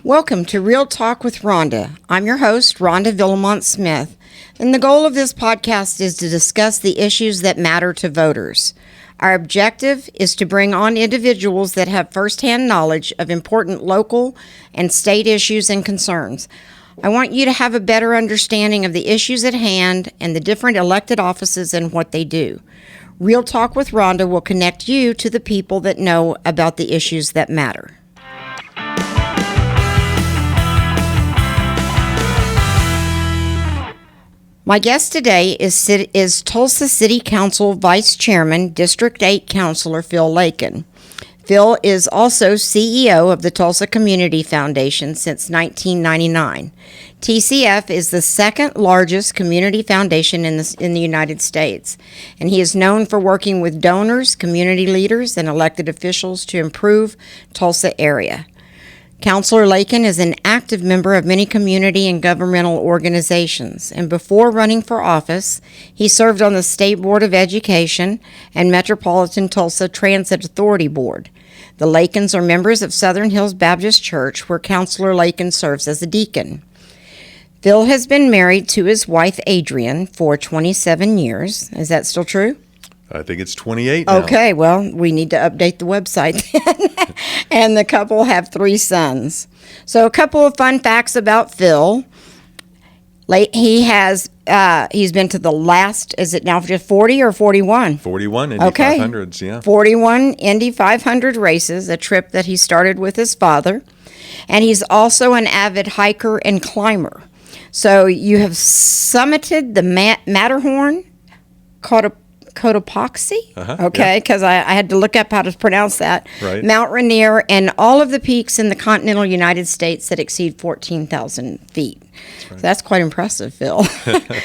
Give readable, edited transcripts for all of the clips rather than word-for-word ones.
Welcome to Real Talk with Ronda. I'm your host, Ronda Villamont-Smith, and the goal of this podcast is to discuss the issues that matter to voters. Our objective is to bring on individuals that have firsthand knowledge of important local and state issues and concerns. I want you to have a better understanding of the issues at hand and the different elected offices and what they do. Real Talk with Ronda will connect you to the people that know about the issues that matter. My guest today is Tulsa City Council Vice Chairman, District 8 Councilor Phil Lakin. Phil is also CEO of the Tulsa Community Foundation since 1999. TCF is the second largest community foundation in the United States, and he is known for working with donors, community leaders, and elected officials to improve Tulsa area. Councilor Lakin is an active member of many community and governmental organizations, and before running for office, he served on the State Board of Education and Metropolitan Tulsa Transit Authority Board. The Lakins are members of Southern Hills Baptist Church, where Councilor Lakin serves as a deacon. Phil has been married to his wife, Adrienne, for 27 years. Is that still true? I think it's 28 now. Okay, well, we need to update the website then. And the couple have 3 sons. So a couple of fun facts about Phil. He's been to the last, is it now just 40 or 41? 41 Indy 500s, yeah. 41 Indy 500 races, a trip that he started with his father. And he's also an avid hiker and climber. So you have summited the Matterhorn, Cotopaxi? Okay, because I had to look up how to pronounce that. Right. Mount Rainier, and all of the peaks in the continental United States that exceed 14,000 feet. That's right. So that's quite impressive, Phil.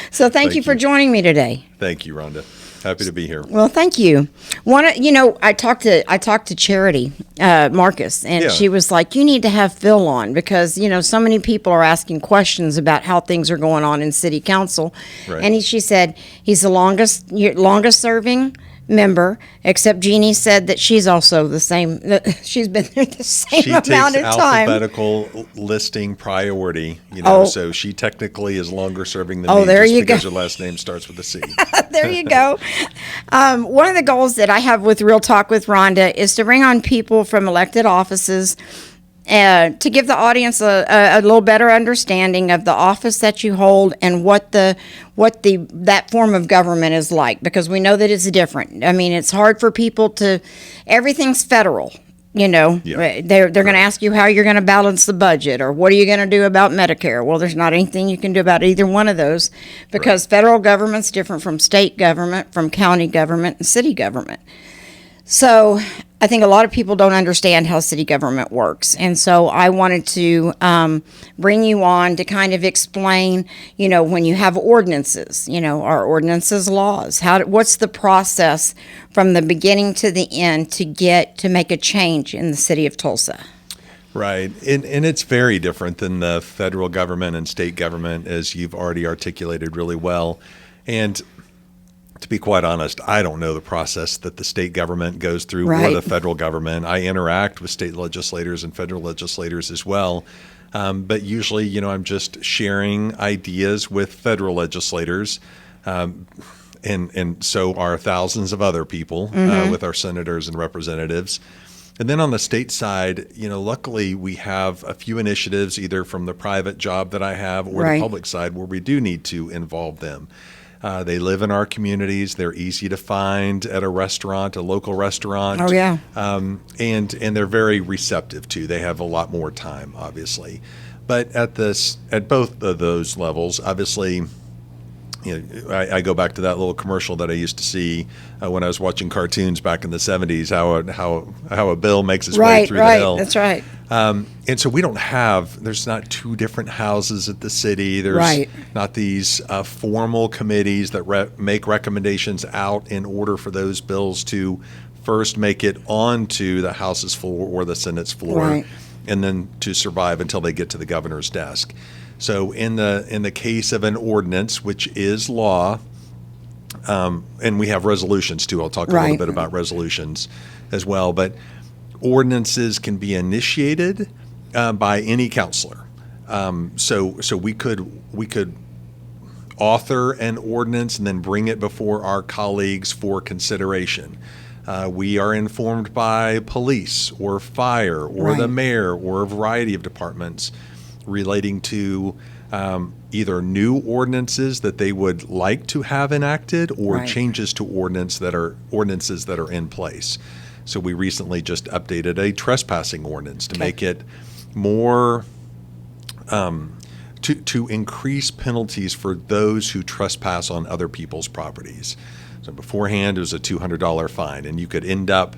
So thank you for joining me today. Thank you, Rhonda. Happy to be here. Well, thank you. I talked to Charity Marcus, and she was like, "You need to have Phil on because so many people are asking questions about how things are going on in City Council." Right. And she said he's the longest serving member, except Jeannie said that she's also the same. She's been there the same amount of time. She takes alphabetical listing priority, so she technically is longer serving than me because her last name starts with a C. There you go. One of the goals that I have with Real Talk with Ronda is to bring on people from elected offices to give the audience a little better understanding of the office that you hold and what that form of government is like, because we know that it's different. I mean, it's hard for people everything's federal. Yeah. They're going to ask you how you're going to balance the budget, or what are you going to do about Medicare? Well, there's not anything you can do about either one of those, because federal government's different from state government, from county government, and city government. So I think a lot of people don't understand how city government works. And so I wanted to bring you on to kind of explain, when you have ordinances, are ordinances laws? What's the process from the beginning to the end to make a change in the city of Tulsa? Right. And it's very different than the federal government and state government, as you've already articulated really well. And to be quite honest, I don't know the process that the state government goes through or the federal government. I interact with state legislators and federal legislators as well. But usually, I'm just sharing ideas with federal legislators. And so are thousands of other people with our senators and representatives. And then on the state side, luckily we have a few initiatives either from the private job that I have or the public side where we do need to involve them. They live in our communities. They're easy to find at a restaurant, a local restaurant. Oh, yeah. And they're very receptive, too. They have a lot more time, obviously. But at both of those levels, obviously, I go back to that little commercial that I used to see when I was watching cartoons back in the 70s, how a bill makes its way through the hill. That's right. And so there's not 2 different houses at the city. There's not these formal committees that make recommendations out in order for those bills to first make it onto the House's floor or the Senate's floor, and then to survive until they get to the governor's desk. So in the case of an ordinance, which is law, and we have resolutions too. I'll talk a little bit about resolutions as well. But ordinances can be initiated by any counselor. So we could author an ordinance and then bring it before our colleagues for consideration. We are informed by police or fire or the Right. mayor or a variety of departments relating to either new ordinances that they would like to have enacted or Right. changes to ordinances that are in place. So we recently just updated a trespassing ordinance to make it more to increase penalties for those who trespass on other people's properties. So beforehand, it was a $200 fine, and you could end up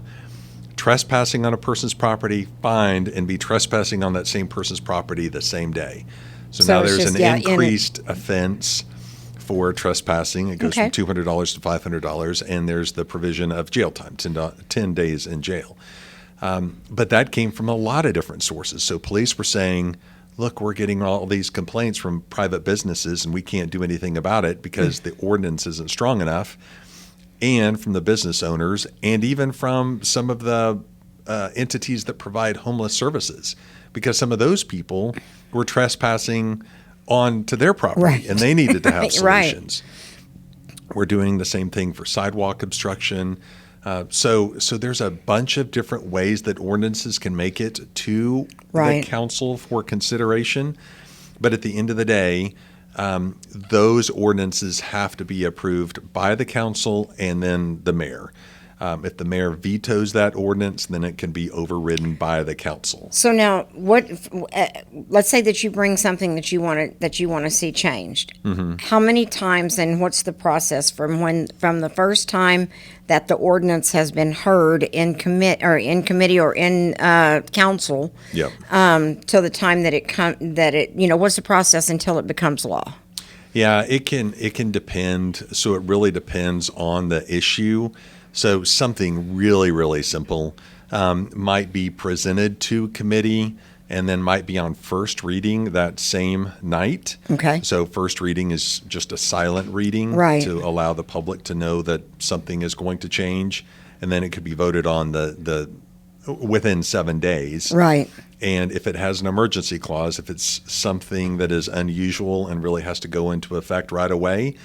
trespassing on a person's property, fined, and be trespassing on that same person's property the same day. So So now it's there's just, an yeah, increased offense for trespassing. It goes Okay. from $200 to $500, and there's the provision of jail time, 10 days in jail. But that came from a lot of different sources. So police were saying, look, we're getting all these complaints from private businesses and we can't do anything about it because the ordinance isn't strong enough. And from the business owners and even from some of the entities that provide homeless services, because some of those people were trespassing onto their property Right. and they needed to have Right. solutions. We're doing the same thing for sidewalk obstruction. So there's a bunch of different ways that ordinances can make it to Right. the council for consideration. But at the end of the day, those ordinances have to be approved by the council and then the mayor. If the mayor vetoes that ordinance, then it can be overridden by the council. So now, let's say that you bring something that you want to see changed. Mm-hmm. How many times and what's the process from the first time that the ordinance has been heard in committee or in council Yep. till the time that what's the process until it becomes law? Yeah, it can depend. So it really depends on the issue. So something really, really simple might be presented to committee and then might be on first reading that same night. Okay. So first reading is just a silent reading Right. to allow the public to know that something is going to change, and then it could be voted on the within 7 days. Right. And if it has an emergency clause, if it's something that is unusual and really has to go into effect right away,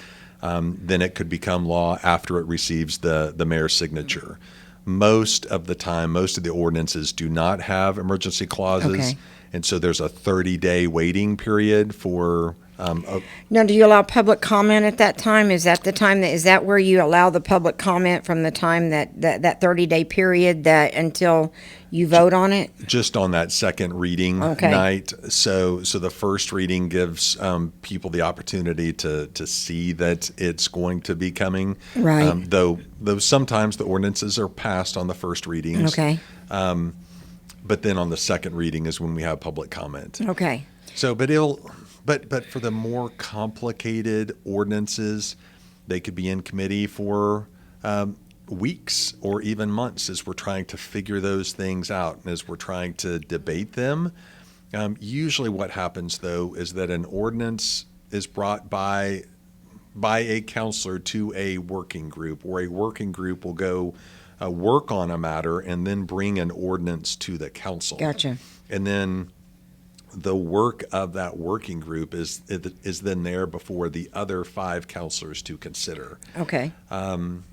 then it could become law after it receives the mayor's signature. Most of the time, most of the ordinances do not have emergency clauses. Okay. And so there's a 30-day waiting period for Now, do you allow public comment at that time? Is that where you allow the public comment from the time that 30-day period that until you vote on it? just on that second reading Okay. night. So the first reading gives people the opportunity to see that it's going to be coming. Right. Though sometimes the ordinances are passed on the first readings. Okay. But then on the second reading is when we have public comment. Okay. So, but for the more complicated ordinances, they could be in committee for weeks or even months as we're trying to figure those things out and as we're trying to debate them. Usually what happens, though, is that an ordinance is brought by a counselor to a working group, or a working group will go work on a matter and then bring an ordinance to the council. Gotcha. And then the work of that working group is then there before the other 5 counselors to consider. Okay.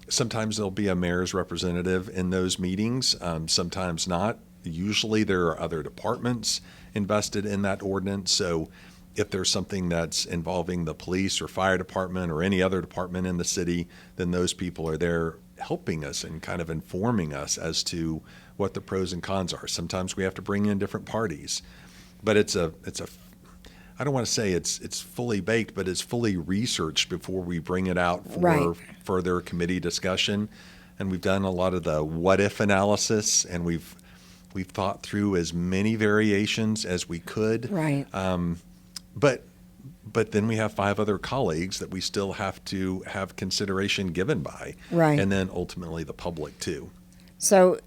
Sometimes there'll be a mayor's representative in those meetings, sometimes not. Usually there are other departments invested in that ordinance. So if there's something that's involving the police or fire department or any other department in the city, then those people are there helping us and kind of informing us as to what the pros and cons are. Sometimes we have to bring in different parties. But it's a I don't want to say it's fully baked, but it's fully researched before we bring it out for Right. further committee discussion. And we've done a lot of the what if analysis, and we've thought through as many variations as we could. Right. But then we have 5 other colleagues that we still have to have consideration given by. Right. And then ultimately the public too. So,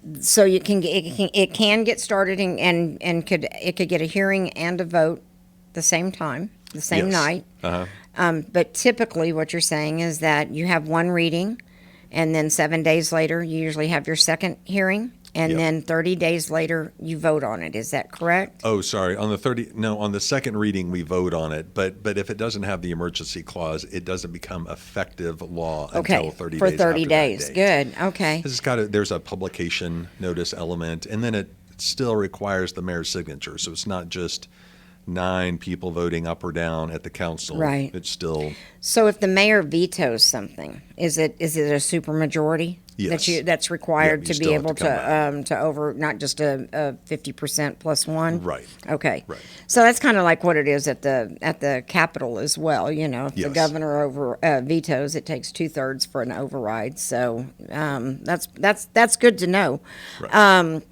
it can get started and it could get a hearing and a vote the same time, the same Yes. night. Uh-huh. But typically, what you're saying is that you have one reading, and then 7 days later, you usually have your second hearing. And Yep. then 30 days later, you vote on it. Is that correct? Oh, sorry. On the second reading, we vote on it. But if it doesn't have the emergency clause, it doesn't become effective law Okay, until 30 for days 30 after days. that date. Good. Okay. There's a publication notice element, and then it still requires the mayor's signature. So it's not just 9 people voting up or down at the council. Right. It's still, So if the mayor vetoes something, is it a supermajority? Yes. That's required Yep, to you be still have able to come back. to over, not just a 50% plus one? Right. Okay. Right. So that's kind of like what it is at the Capitol as well. You know, if the Yes. governor vetoes, it takes 2/3 for an override. So that's good to know. Right.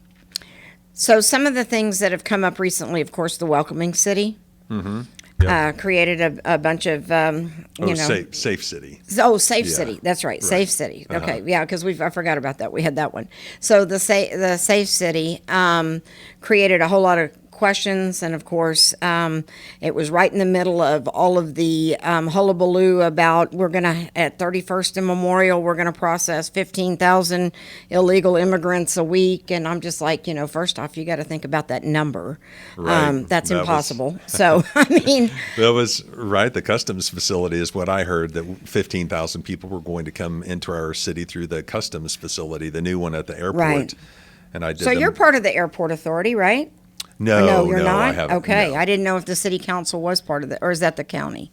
So some of the things that have come up recently, of course, the welcoming city. Yep. Created a bunch of, Safe city. Safe Yeah. City. That's right. Right. Safe City. Okay. Uh-huh. Yeah, because I forgot about that. We had that one. So the Safe City created a whole lot of questions, and of course, it was right in the middle of all of the hullabaloo about we're gonna at 31st and Memorial we're gonna process 15,000 illegal immigrants a week, and I'm just like, first off, you got to think about that number. Right. That's That was- impossible. So I mean. That was right. The customs facility is what I heard, that 15,000 people were going to come into our city through the customs facility, the new one at the airport. Right. And I did So you're part of the airport authority, right? No, Or no, you're no, not? I haven't. Okay, no. I didn't know if the city council was part of the, or is that the county?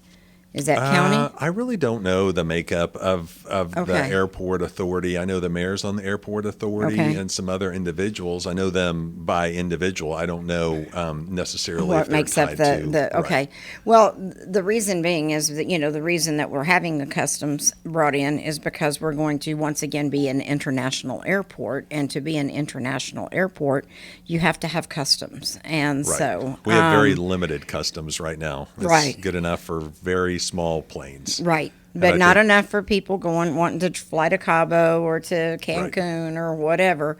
Is that county? I really don't know the makeup of the Okay. airport authority. I know the mayor's on the airport authority Okay. and some other individuals. I know them by individual. I don't know necessarily if What they're makes up tied the, to. the, okay. Right. Well, the reason being is that, the reason that we're having the customs brought in is because we're going to once again be an international airport. And to be an international airport, you have to have customs. And Right. so. We have very limited customs right now. It's Right. good enough for very small planes. Right. And But I not think- enough for people wanting to fly to Cabo or to Cancun or whatever.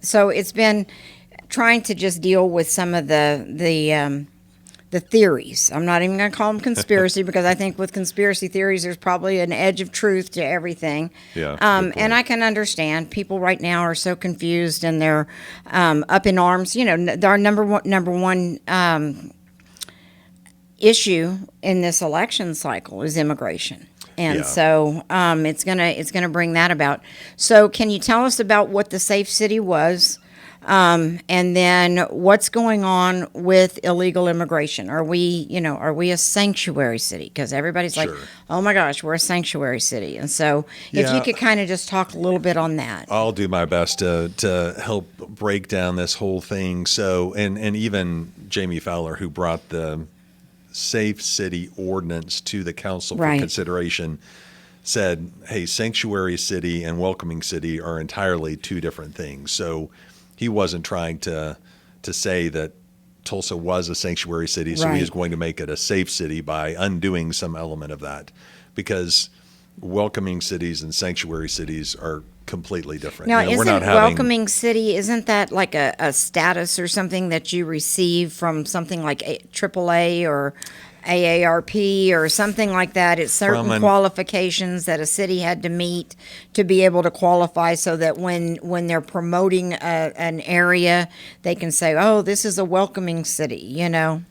So it's been trying to just deal with some of the theories. I'm not even going to call them conspiracy because I think with conspiracy theories, there's probably an edge of truth to everything. Yeah, good And point. I can understand people right now are so confused and they're up in arms. Our number one issue in this election cycle is immigration. And Yeah. so it's gonna bring that about. So can you tell us about what the Safe City was, and then what's going on with illegal immigration? Are we a sanctuary city? Because everybody's like, Sure. oh my gosh, we're a sanctuary city. And so if you Yeah. could kind of just talk a little bit on that. I'll do my best to help break down this whole thing. So, and even Jamie Fowler, who brought the Safe City ordinance to the council for Right. consideration, said, hey, sanctuary city and welcoming city are entirely two different things. So he wasn't trying to say that Tulsa was a sanctuary city, so Right. he is going to make it a safe city by undoing some element of that, because welcoming cities and sanctuary cities are completely different. Now, we're isn't not having, welcoming city, isn't that like a status or something that you receive from something like AAA or AARP or something like that? It's certain From an- qualifications that a city had to meet to be able to qualify, so that when they're promoting an area, they can say, oh, this is a welcoming city,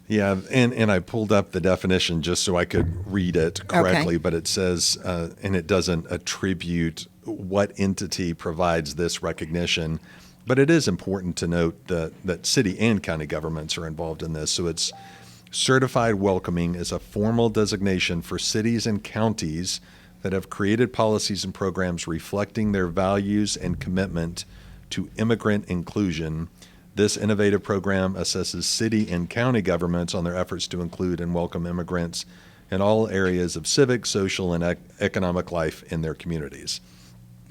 Yeah, and I pulled up the definition just so I could read it correctly, but it says, and it doesn't attribute what entity provides this recognition, but it is important to note that city and county governments are involved in this. So it's certified welcoming is a formal designation for cities and counties that have created policies and programs reflecting their values and commitment to immigrant inclusion. This innovative program assesses city and county governments on their efforts to include and welcome immigrants in all areas of civic, social, and economic life in their communities.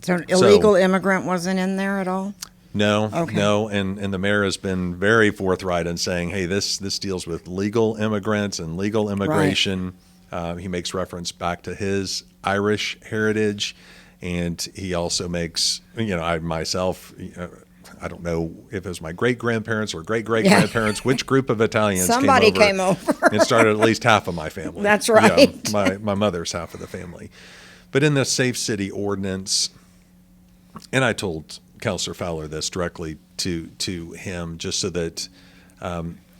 So illegal immigrant wasn't in there at all? No, Okay. no, and the mayor has been very forthright in saying, hey, this deals with legal immigrants and legal immigration. He makes reference back to his Irish heritage, and he also makes, I myself, I don't know if it was my great-grandparents or great-great-grandparents, which group of Italians Somebody came over and started at least half of my family. That's right. My mother's half of the family. But in the Safe City ordinance, and I told Councilor Fowler this directly to him, just so that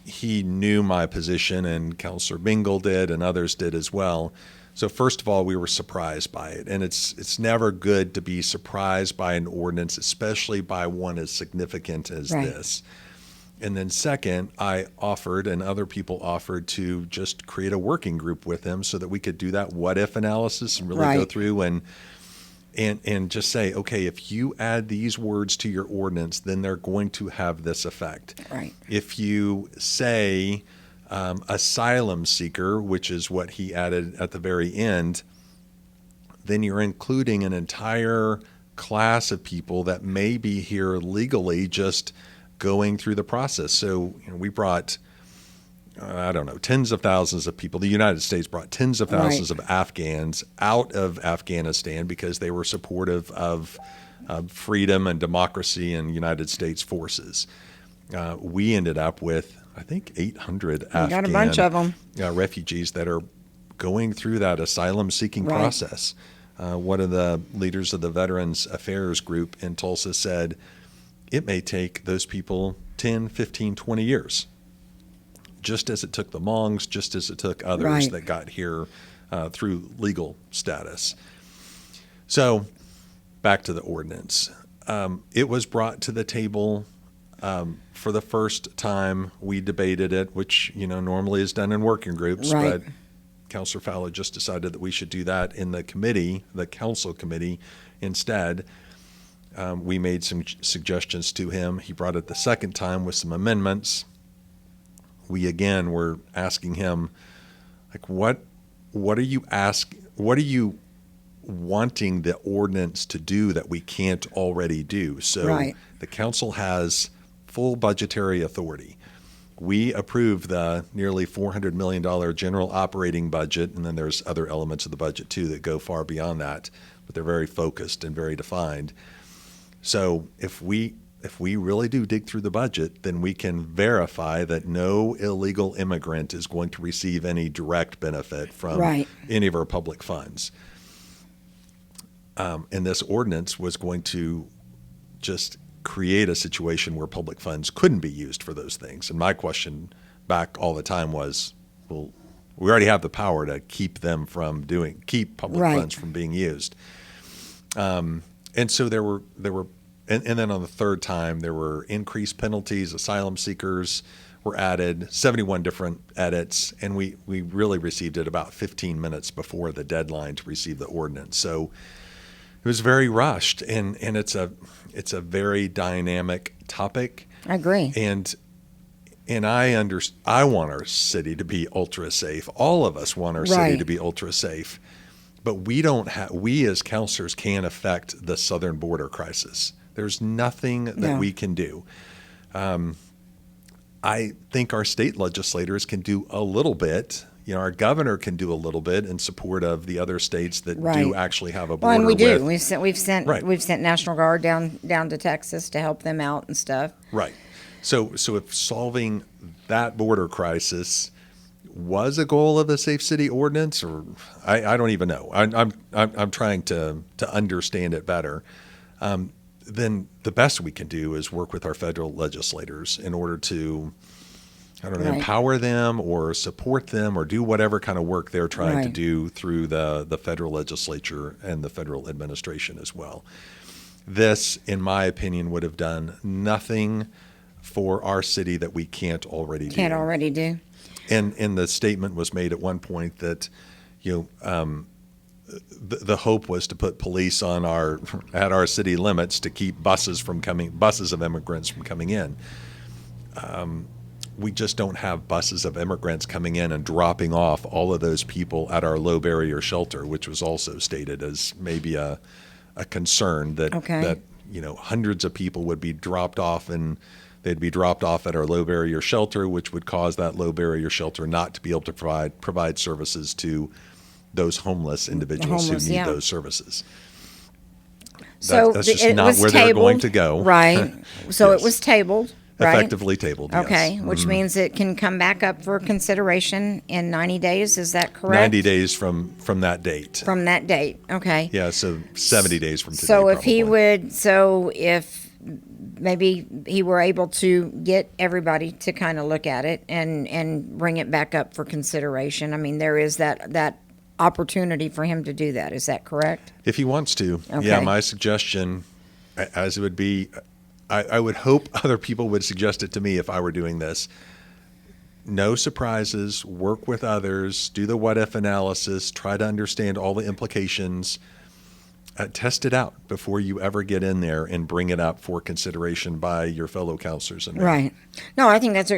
he knew my position, and Councilor Bingle did, and others did as well. So first of all, we were surprised by it, and it's never good to be surprised by an ordinance, especially by one as significant as this. And then second, I offered, and other people offered, to just create a working group with him so that we could do that what-if analysis and really go through and just say, okay, if you add these words to your ordinance, then they're going to have this effect. Right. If you say asylum seeker, which is what he added at the very end, then you're including an entire class of people that may be here legally, just going through the process. So we brought, I don't know, tens of thousands of people. The United States brought tens of thousands of Afghans out of Afghanistan because they were supportive of freedom and democracy and United States forces. We ended up with, I think, 800 Afghan got a bunch of them. Refugees that are going through that asylum-seeking process. One of the leaders of the Veterans Affairs group in Tulsa said, it may take those people 10, 15, 20 years, just as it took the Hmongs, just as it took others that got here through legal status. So back to the ordinance. It was brought to the table for the first time. We debated it, which normally is done in working groups, but Councilor Fowler just decided that we should do that in the committee, the council committee, instead. We made some suggestions to him. He brought it the second time with some amendments. We again were asking him, like, what are you wanting the ordinance to do that we can't already do? So the council has full budgetary authority. We approved the nearly $400 million general operating budget, and then there's other elements of the budget too that go far beyond that, but they're very focused and very defined. So if we really do dig through the budget, then we can verify that no illegal immigrant is going to receive any direct benefit from any of our public funds. And this ordinance was going to just create a situation where public funds couldn't be used for those things. And my question back all the time was, well, we already have the power to keep public funds from being used. And so there were, and then on the third time, there were increased penalties. Asylum seekers were added, 71 different edits, and we really received it about 15 minutes before the deadline to receive the ordinance. So it was very rushed, and it's a very dynamic topic. I agree. And I want our city to be ultra safe. All of us want our city to be ultra safe. But we as councilors can't affect the southern border crisis. There's nothing that we can do. I think our state legislators can do a little bit. Our governor can do a little bit in support of the other states that do actually have a border. Well, and we do. With, we've sent National Guard down to Texas to help them out and stuff. Right. So if solving that border crisis was a goal of the Safe City Ordinance, or I don't even know. I'm trying to understand it better. Then the best we can do is work with our federal legislators in order to, empower them or support them or do whatever kind of work they're trying to do through the federal legislature and the federal administration as well. This, in my opinion, would have done nothing for our city that we can't already do. And the statement was made at one point that, the hope was to put police at our city limits to keep buses of immigrants from coming in. We just don't have buses of immigrants coming in and dropping off all of those people at our low barrier shelter, which was also stated as maybe a concern that hundreds of people would be dropped off, and they'd be dropped off at our low barrier shelter, which would cause that low barrier shelter not to be able to provide services to those homeless individuals who need those services. So that's just not where they're going to go. Right. So it was tabled. Right? Effectively tabled, yes. Okay, which means it can come back up for consideration in 90 days. Is that correct? 90 days from that date. From that date. Okay. Yeah, so 70 days from today. So if probably. if maybe he were able to get everybody to kind of look at it and bring it back up for consideration. I mean, there is that opportunity for him to do that. Is that correct? If he wants to. Okay. Yeah, my suggestion, as it would be, I would hope other people would suggest it to me if I were doing this. No surprises, work with others, do the what if analysis, try to understand all the implications, test it out before you ever get in there and bring it up for consideration by your fellow counselors. Right. No, I think that's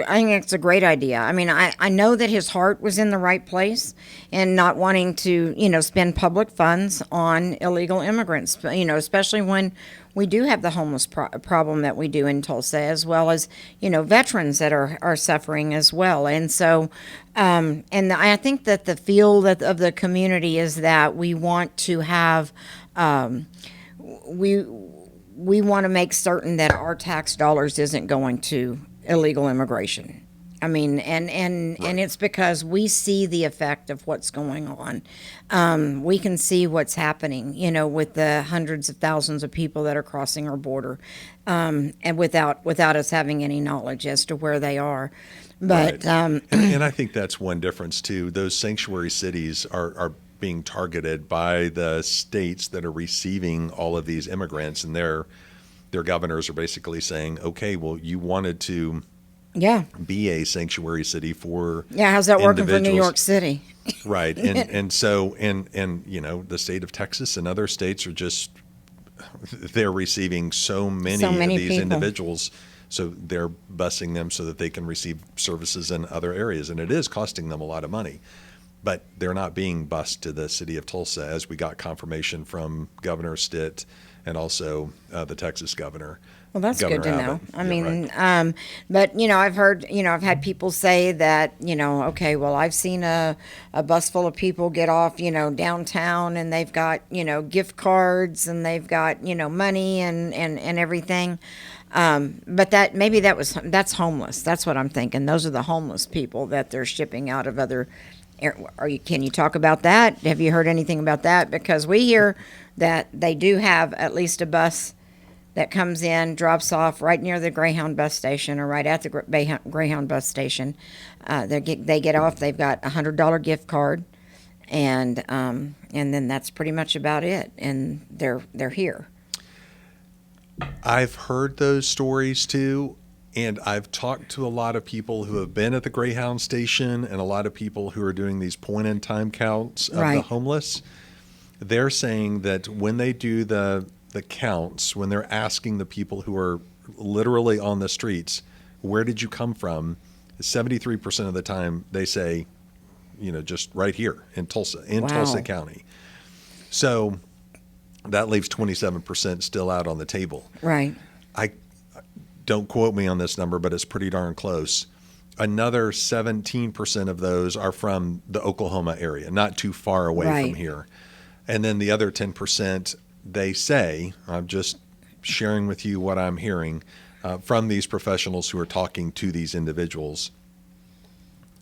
a great idea. I mean, I know that his heart was in the right place and not wanting to, spend public funds on illegal immigrants, especially when we do have the homeless problem that we do in Tulsa, as well as, veterans that are suffering as well. And so, and I think that the feel of the community is that we want to have, we want to make certain that our tax dollars isn't going to illegal immigration. I mean, and it's because we see the effect of what's going on. We can see what's happening, with the hundreds of thousands of people that are crossing our border, and without us having any knowledge as to where they are. But right. And I think that's one difference too. Those sanctuary cities are being targeted by the states that are receiving all of these immigrants, and their governors are basically saying, okay, well, you wanted to be a sanctuary city for how's that working for New York City? Right. And so the state of Texas and other states are just, they're receiving so many of these people. Individuals, so they're busing them so that they can receive services in other areas, and it is costing them a lot of money. But they're not being bused to the city of Tulsa, as we got confirmation from Governor Stitt and also the Texas governor. Well, that's Governor good to know. Abbott. I Yeah, mean, right. but I've heard, I've had people say that, okay, well, I've seen a bus full of people get off, downtown, and they've got, gift cards, and they've got, money and everything. But that's homeless. That's what I'm thinking. Those are the homeless people that they're shipping out of other. Can you talk about that? Have you heard anything about that? Because we hear that they do have at least a bus that comes in, drops off right near the Greyhound bus station, or right at the Greyhound bus station. They get off. They've got $100 gift card, and then that's pretty much about it. And they're here. I've heard those stories too. And I've talked to a lot of people who have been at the Greyhound station, and a lot of people who are doing these point-in-time counts of the homeless. They're saying that when they do the counts, when they're asking the people who are literally on the streets, where did you come from? 73% of the time they say, just right here in Tulsa, Tulsa County. So that leaves 27% still out on the table. Right. Don't quote me on this number, but it's pretty darn close. Another 17% of those are from the Oklahoma area, not too far away from here. And then the other 10%, they say, I'm just sharing with you what I'm hearing from these professionals who are talking to these individuals,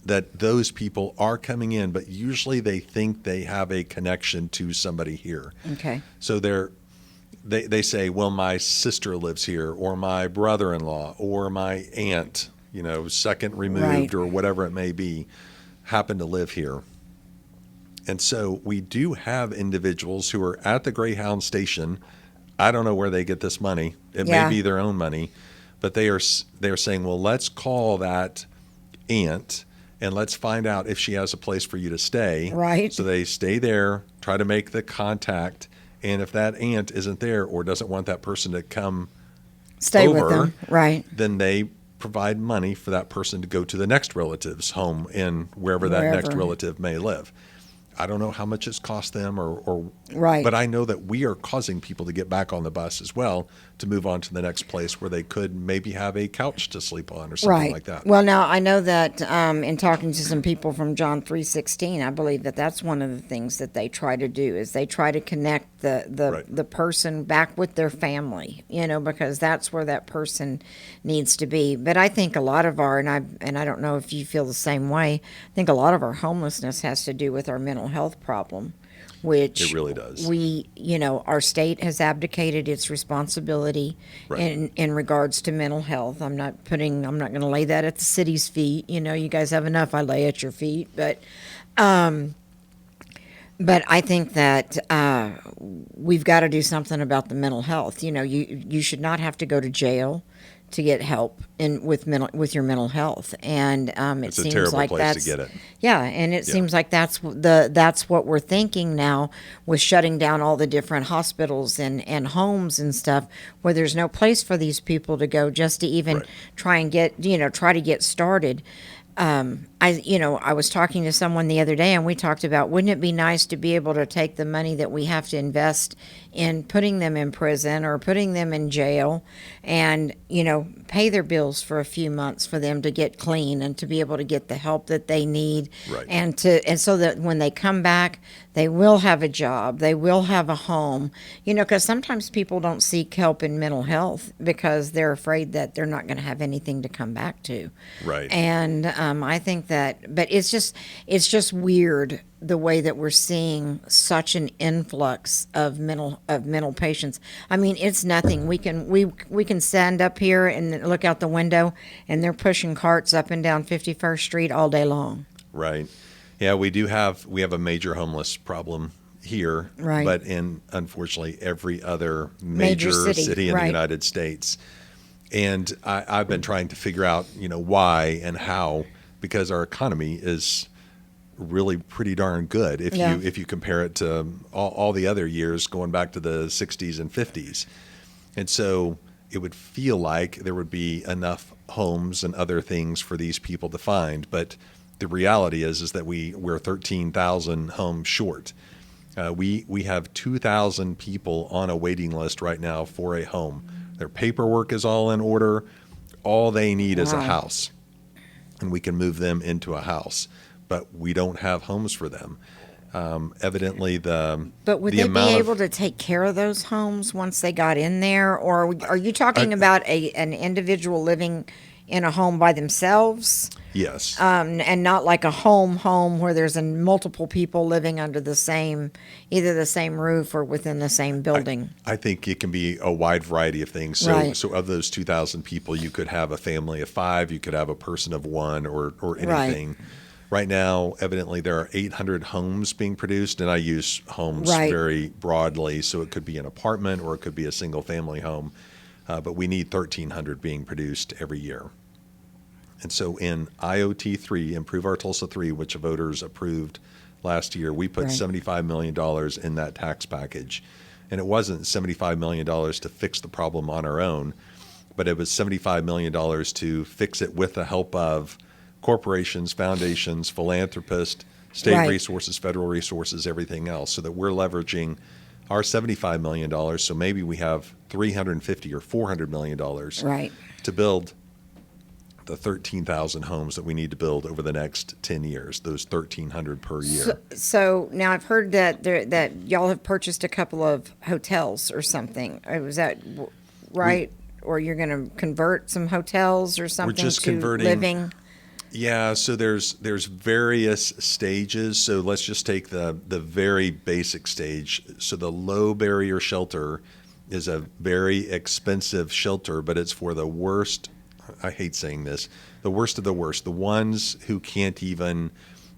that those people are coming in, but usually they think they have a connection to somebody here. Okay. So they say, well, my sister lives here, or my brother-in-law, or my aunt, second removed, or whatever it may be, happen to live here. And so we do have individuals who are at the Greyhound station. I don't know where they get this money. It may be their own money, but they're saying, well, let's call that aunt and let's find out if she has a place for you to stay. Right. So they stay there, try to make the contact. And if that aunt isn't there or doesn't want that person to come stay over, with them, right, then they provide money for that person to go to the next relative's home in wherever that next relative may live. I don't know how much it's cost them or but I know that we are causing people to get back on the bus as well to move on to the next place where they could maybe have a couch to sleep on or something like that. Well, now I know that in talking to some people from John 3:16, I believe that that's one of the things that they try to do is they try to connect the person back with their family, because that's where that person needs to be. But I think a lot of our, and I don't know if you feel the same way, I think a lot of our homelessness has to do with our mental health problem. which It really does. our state has abdicated its responsibility Right. in regards to mental health. I'm not going to lay that at the city's feet. You guys have enough. I lay at your feet, but I think that we've got to do something about the mental health. You should not have to go to jail to get help with your mental health, and it It's a seems terrible like place to that's get it. yeah, and it Yeah. seems like that's what we're thinking now with shutting down all the different hospitals and homes and stuff, where there's no place for these people to go just to even Right. try to get started. I was talking to someone the other day, and we talked about, wouldn't it be nice to be able to take the money that we have to invest in putting them in prison or putting them in jail, and pay their bills for a few months for them to get clean and to be able to get the help that they need, Right. and so that when they come back, they will have a job, they will have a home, because sometimes people don't seek help in mental health because they're afraid that they're not going to have anything to come back to. Right. And I think that, but it's just weird the way that we're seeing such an influx of mental patients. I mean, it's nothing. We can stand up here and look out the window, and they're pushing carts up and down 51st Street all day long. Right. Yeah, we have a major homeless problem here, Right. but in unfortunately every other major city in the right. United States. And I've been trying to figure out, why and how, because our economy is really pretty darn good Yeah. if you compare it to all the other years going back to the 60s and 50s. And so it would feel like there would be enough homes and other things for these people to find, but the reality is that we're 13,000 homes short. We have 2,000 people on a waiting list right now for a home. Their paperwork is all in order. All they need is a Wow. house, and we can move them into a house. But we don't have homes for them. Evidently, But would the they be amount able of to take care of those homes once they got in there, or are you talking about an individual living in a home by themselves? yes, And not like a home where there's multiple people living under either the same roof or within the same building. I think it can be a wide variety of things. So, Right. so of those 2,000 people, you could have a family of 5, you could have a person of 1, or Right. anything. Right now, evidently, there are 800 homes being produced, and I use homes Right. very broadly. So it could be an apartment or it could be a single family home, but we need 1,300 being produced every year. And so in IOT 3, Improve Our Tulsa 3, which voters approved last year, we put Right. $75 million in that tax package. And it wasn't $75 million to fix the problem on our own, but it was $75 million to fix it with the help of corporations, foundations, philanthropists, state Right. resources, federal resources, everything else, so that we're leveraging our $75 million. So maybe we have $350 or $400 million Right. to build the 13,000 homes that we need to build over the next 10 years, those 1,300 per year. So now I've heard that y'all have purchased a couple of hotels or something. Was that right? Or you're going to convert some hotels or something just to converting- living? Yeah, so there's various stages. So let's just take the very basic stage. So the low barrier shelter is a very expensive shelter, but it's for the worst. I hate saying this, the worst of the worst, the ones who can't even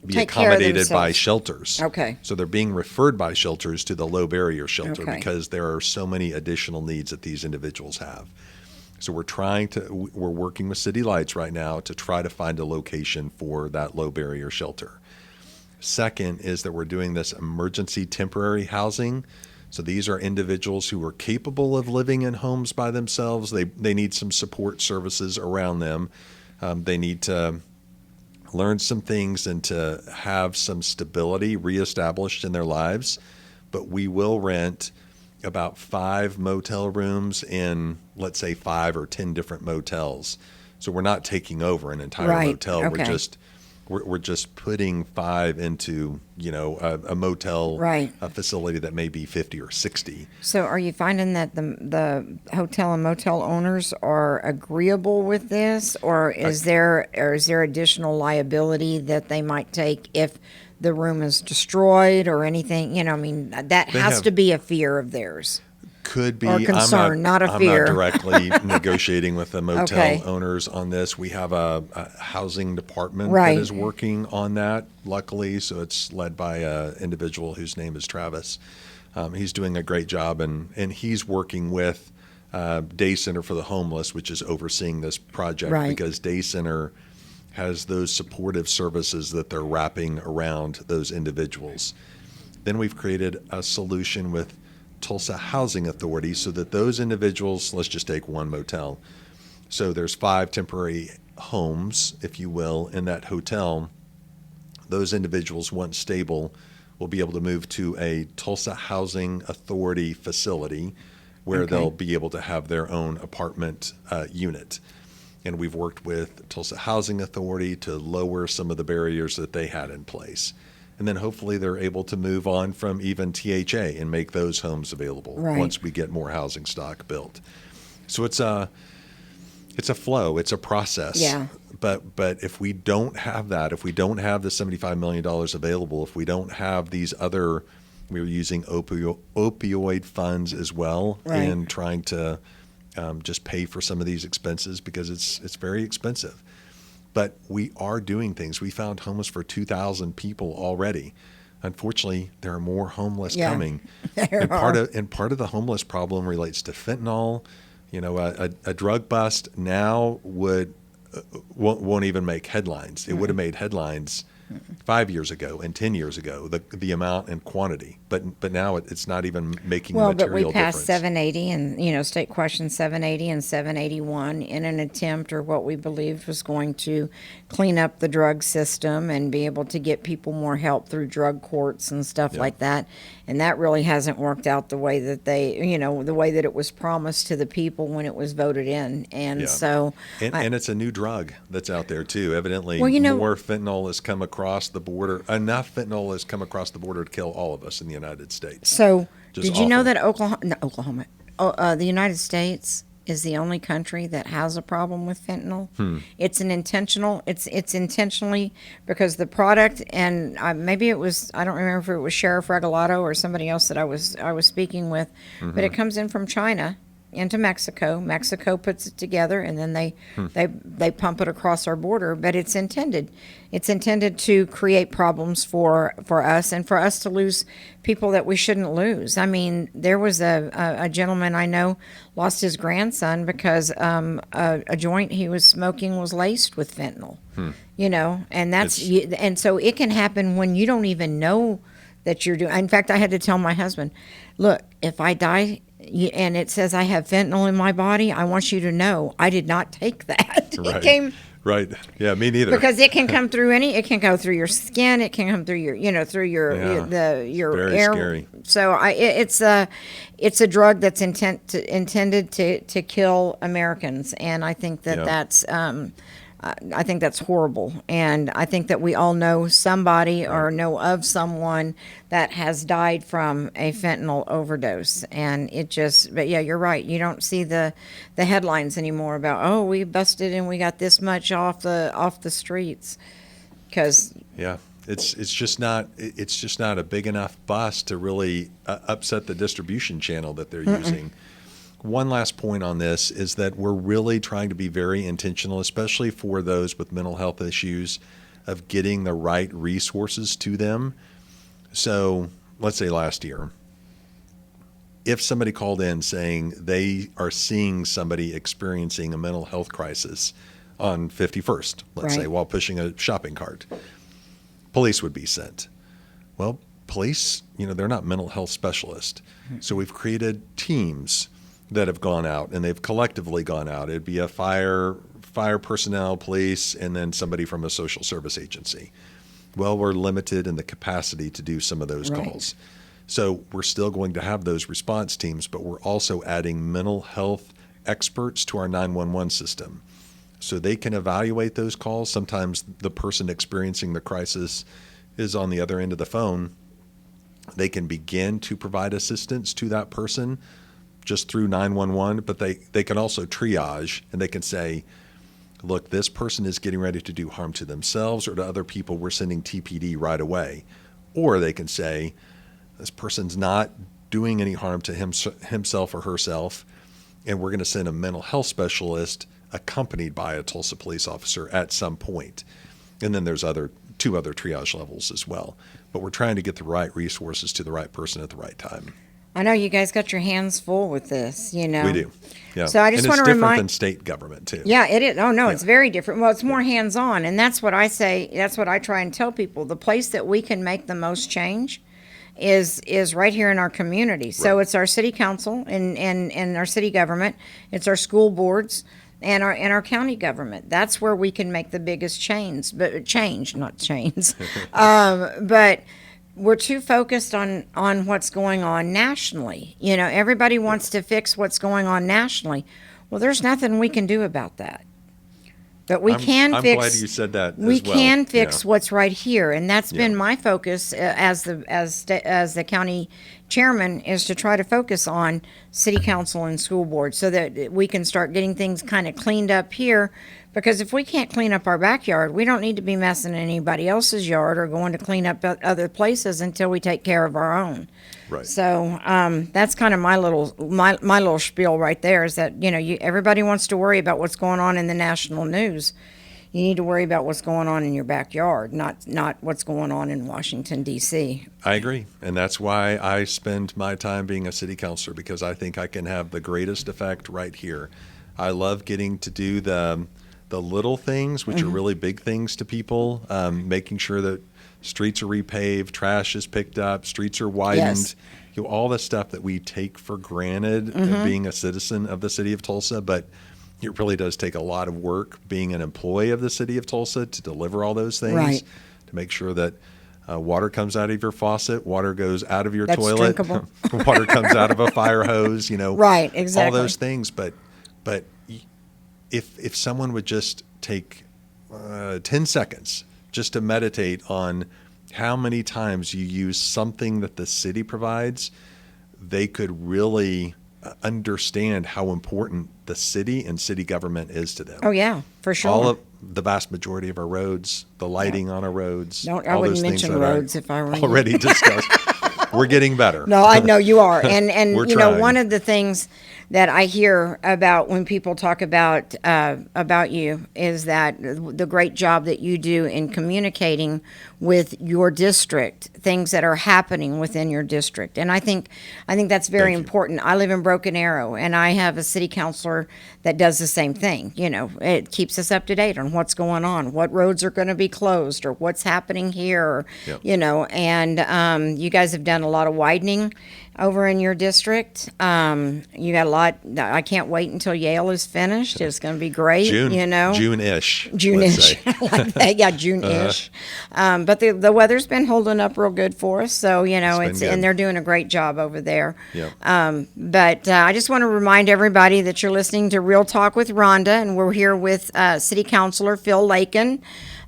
be Take care of accommodated by themselves. shelters. Okay. So they're being referred by shelters to the low barrier shelter Okay. because there are so many additional needs that these individuals have. So we're working with City Lights right now to try to find a location for that low barrier shelter. Second is that we're doing this emergency temporary housing. So these are individuals who are capable of living in homes by themselves. They need some support services around them. They need to learn some things and to have some stability reestablished in their lives. But we will rent about 5 motel rooms in, let's say, 5 or 10 different motels. So we're not taking over an entire Right, motel. We're okay. just We're just putting 5 into, a motel Right. a facility that may be 50 or 60. So are you finding that the hotel and motel owners are agreeable with this, or is there additional liability that they might take if the room is destroyed or anything? I mean, that They has have- to be a fear of theirs. Could be. Or concern, not a I'm fear. not directly negotiating with the motel Okay. owners on this. We have a housing department Right. that is working on that, luckily. So it's led by an individual whose name is Travis. He's doing a great job, and he's working with Day Center for the Homeless, which is overseeing this project, Right. because Day Center has those supportive services that they're wrapping around those individuals. Then we've created a solution with Tulsa Housing Authority so that those individuals, let's just take one motel. So there's 5 temporary homes, if you will, in that hotel. Those individuals, once stable, will be able to move to a Tulsa Housing Authority facility where Okay. they'll be able to have their own apartment unit. And we've worked with Tulsa Housing Authority to lower some of the barriers that they had in place. And then hopefully they're able to move on from even THA and make those homes available Right. once we get more housing stock built. So it's a flow, it's a process. Yeah. But if we don't have that, if we don't have the $75 million available, if we don't have these other, we were using opioid funds as well, Right. and trying to just pay for some of these expenses because it's very expensive. But we are doing things. We found homes for 2,000 people already. Unfortunately, there are more homeless Yeah, coming. there and are. part of the homeless problem relates to fentanyl. A drug bust now won't even make headlines. It would have made headlines 5 years ago and 10 years ago, the amount and quantity. But now it's not even making a Well, but material we passed difference. 780 and, State Question 780 and 781 in an attempt, or what we believed was going to clean up the drug system and be able to get people more help through drug courts and stuff Yeah. like that. And that really hasn't worked out the way that the way that it was promised to the people when it was voted in. And Yeah. so, And it's a new drug that's out there too. Evidently, Well, more fentanyl has come across the border. Enough fentanyl has come across the border to kill all of us in the United States. So, Just did you know awful. that the United States is the only country that has a problem with fentanyl? It's intentionally, because the product, and maybe it was, I don't remember if it was Sheriff Regalado or somebody else that I was speaking with, but it comes in from China into Mexico. Mexico puts it together, and then they pump it across our border. But it's intended to create problems for us, and for us to lose people that we shouldn't lose. I mean, there was a gentleman I know lost his grandson because a joint he was smoking was laced with fentanyl. And and so it can happen when you don't even know that you're doing. In fact, I had to tell my husband, look, if I die and it says I have fentanyl in my body, I want you to know I did not take that. Right. It came Right. Yeah, me neither. because it can come through it can go through your skin, it can come through your your very air. scary. So it's a drug that's intended to kill Americans, and I think that Yeah. I think that's horrible, and I think that we all know somebody or know of someone that has died from a fentanyl overdose, and but yeah, you're right. You don't see the headlines anymore about, oh, we busted and we got this much off the streets, because Yeah, it's just not a big enough bust to really upset the distribution channel that they're using. One last point on this is that we're really trying to be very intentional, especially for those with mental health issues, of getting the right resources to them. So let's say last year, if somebody called in saying they are seeing somebody experiencing a mental health crisis on 51st, let's say, Right. while pushing a shopping cart, police would be sent. Well, police, they're not mental health specialists. So we've created teams that have gone out, and they've collectively gone out. It'd be a fire personnel, police, and then somebody from a social service agency. Well, we're limited in the capacity to do some of those Right. calls. So we're still going to have those response teams, but we're also adding mental health experts to our 911 system. so they can evaluate those calls. Sometimes the person experiencing the crisis is on the other end of the phone. They can begin to provide assistance to that person just through 911, but they can also triage, and they can say, look, this person is getting ready to do harm to themselves or to other people. We're sending TPD right away. Or they can say, this person's not doing any harm to himself or herself, and we're going to send a mental health specialist accompanied by a Tulsa police officer at some point. And then there's two other triage levels as well. But we're trying to get the right resources to the right person at the right time. I know you guys got your hands full with this, We do. Yeah. So I just and want to it's different remind than state government too. Yeah, it is. Oh no, Yeah. it's very different. Well, it's more hands-on, and that's what I say. That's what I try and tell people. The place that we can make the most change is right here in our community. So Right. it's our city council and our city government. It's our school boards and our county government. That's where we can make the biggest change. But change, not change. But we're too focused on what's going on nationally. Everybody wants to fix what's going on nationally. Well, there's nothing we can do about that. But we can I'm fix. glad you said that. We as well. can fix Yeah. what's right here, and that's been Yeah. my focus as the county chairman, is to try to focus on city council and school board so that we can start getting things kind of cleaned up here. Because if we can't clean up our backyard, we don't need to be messing in anybody else's yard or going to clean up other places until we take care of our own. Right. So that's kind of my little spiel right there, is that everybody wants to worry about what's going on in the national news. You need to worry about what's going on in your backyard, not what's going on in Washington, D.C. I agree. And that's why I spend my time being a city councilor, because I think I can have the greatest effect right here. I love getting to do the little things, which are really big things to people, making sure that streets are repaved, trash is picked up, streets are widened. Yes. All the stuff that we take for granted being a citizen of the city of Tulsa, but it really does take a lot of work being an employee of the city of Tulsa to deliver all those things, Right. to make sure that water comes out of your faucet, water goes out of your That's toilet, drinkable. water comes out of a fire hose, Right, exactly. all those things. But if someone would just take 10 seconds just to meditate on how many times you use something that the city provides, they could really understand how important the city and city government is to them. Oh yeah, for sure. All of the vast majority of our roads, the lighting on our roads, I all wouldn't those things mention that roads are if I were you. already discussed. We're getting better. No, I know you are. And We're you know, trying. one of the things that I hear about when people talk about you is that the great job that you do in communicating with your district, things that are happening within your district. And I think that's very Thank you. important. I live in Broken Arrow, and I have a city councilor that does the same thing. It keeps us up to date on what's going on, what roads are going to be closed, or what's happening here, or, Yep. and you guys have done a lot of widening over in your district. You got a lot. I can't wait until Yale is finished. It's going to be great. June-ish. let's June-ish, say. like that. Yeah, June-ish. But the weather's been holding up real good for us. So It's been good. and they're doing a great job over there. Yep. But I just want to remind everybody that you're listening to Real Talk with Ronda, and we're here with City Councilor Phil Lakin.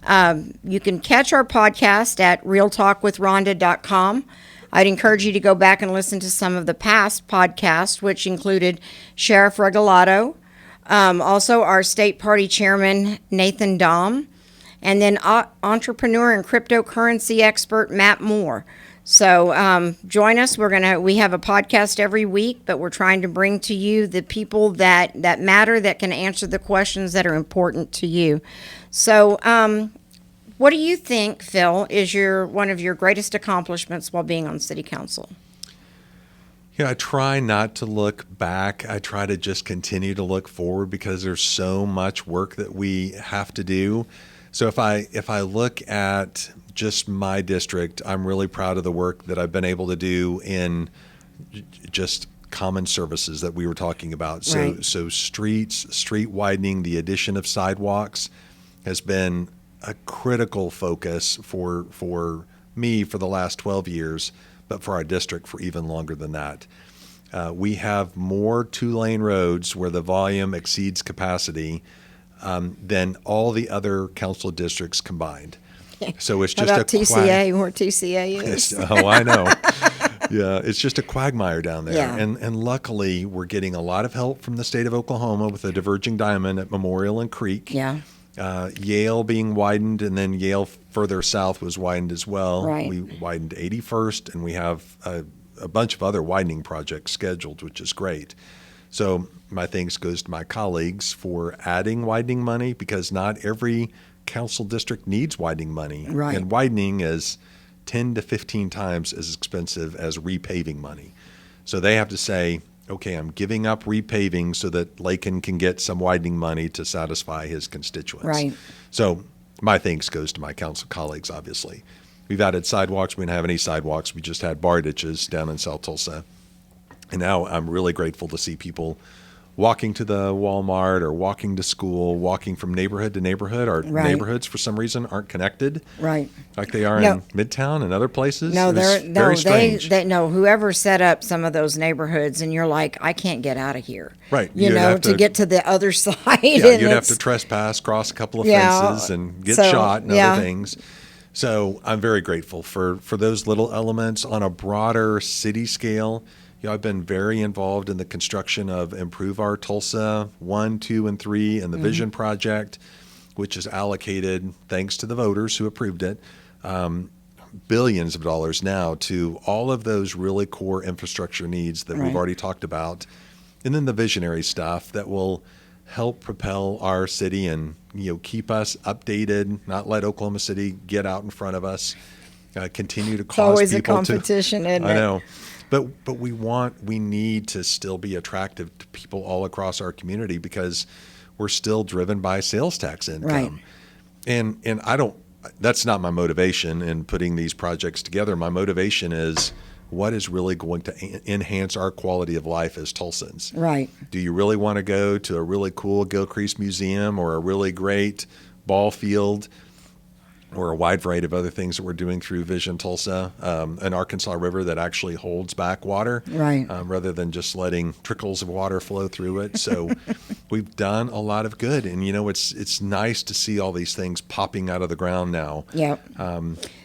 You can catch our podcast at realtalkwithronda.com. I'd encourage you to go back and listen to some of the past podcasts, which included Sheriff Regalado, also our state party chairman, Nathan Dahm, and then entrepreneur and cryptocurrency expert, Matt Moore. So join us. We have a podcast every week, but we're trying to bring to you the people that matter, that can answer the questions that are important to you. So what do you think, Phil, is one of your greatest accomplishments while being on city council? I try not to look back. I try to just continue to look forward, because there's so much work that we have to do. So if I look at just my district, I'm really proud of the work that I've been able to do in just common services that we were talking about. Right. So streets, street widening, the addition of sidewalks has been a critical focus for me for the last 12 years, but for our district for even longer than that. We have more 2-lane roads where the volume exceeds capacity than all the other council districts combined. So it's How just about TCA, where TCA is? Oh, I know. Yeah, it's just a quagmire down there. Yeah. And luckily, we're getting a lot of help from the state of Oklahoma with the diverging diamond at Memorial and Creek. Yeah. Yale being widened, and then Yale further south was widened as well. Right. We widened 81st, and we have a bunch of other widening projects scheduled, which is great. So my thanks goes to my colleagues for adding widening money, because not every council district needs widening money. Right. And widening is 10 to 15 times as expensive as repaving money. So they have to say, okay, I'm giving up repaving so that Lakin can get some widening money to satisfy his constituents. Right. So my thanks goes to my council colleagues, obviously. We've added sidewalks. We didn't have any sidewalks. We just had bar ditches down in South Tulsa. And now I'm really grateful to see people walking to the Walmart or walking to school, walking from neighborhood to neighborhood. Our Right. neighborhoods, for some reason, aren't connected Right. like they are No. in Midtown and other places. No, It was they're very strange. they no. Whoever set up some of those neighborhoods, and you're like, I can't get out of here. Right. You You'd know, have to to- get to the other side. Yeah, and you'd have to it's- trespass, cross a couple of Yeah, fences, and get so, shot and yeah. other things. So I'm very grateful for those little elements on a broader city scale. I've been very involved in the construction of Improve Our Tulsa 1, 2, and 3 and the Vision Project, which is allocated, thanks to the voters who approved it, billions of dollars now to all of those really core infrastructure needs that Right. we've already talked about. And then the visionary stuff that will help propel our city and keep us updated, not let Oklahoma City get out in front of us, continue to cause always a people competition, isn't I it? know. But we need to still be attractive to people all across our community, because we're still driven by sales tax income. Right. And I don't, that's not my motivation in putting these projects together. My motivation is what is really going to enhance our quality of life as Tulsans. Right. Do you really want to go to a really cool Gilcrease Museum or a really great ball field, or a wide variety of other things that we're doing through Vision Tulsa, an Arkansas River that actually holds back water, Right. Rather than just letting trickles of water flow through it. So we've done a lot of good, and it's nice to see all these things popping out of the ground now. Yep.